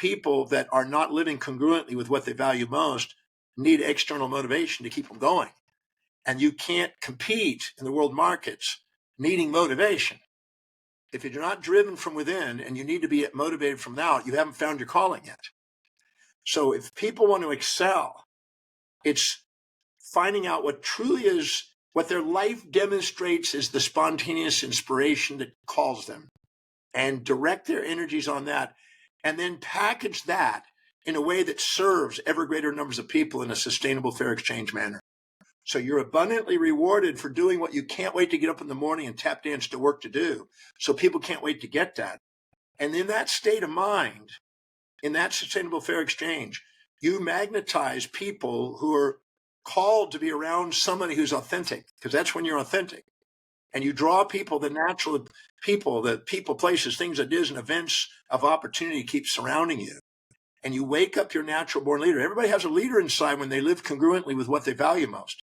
people that are not living congruently with what they value most need external motivation to keep them going. And you can't compete in the world markets needing motivation. If you're not driven from within and you need to be motivated from out, you haven't found your calling yet. So if people want to excel, it's finding out what truly is, what their life demonstrates is the spontaneous inspiration that calls them, and direct their energies on that, and then package that in a way that serves ever greater numbers of people in a sustainable, fair exchange manner. So you're abundantly rewarded for doing what you can't wait to get up in the morning and tap dance to work to do. So people can't wait to get that. And in that state of mind, in that sustainable, fair exchange, you magnetize people who are called to be around somebody who's authentic, because that's when you're authentic. And you draw people, the natural people, the people, places, things, ideas, and events of opportunity keep surrounding you. And you wake up your natural born leader. Everybody has a leader inside when they live congruently with what they value most.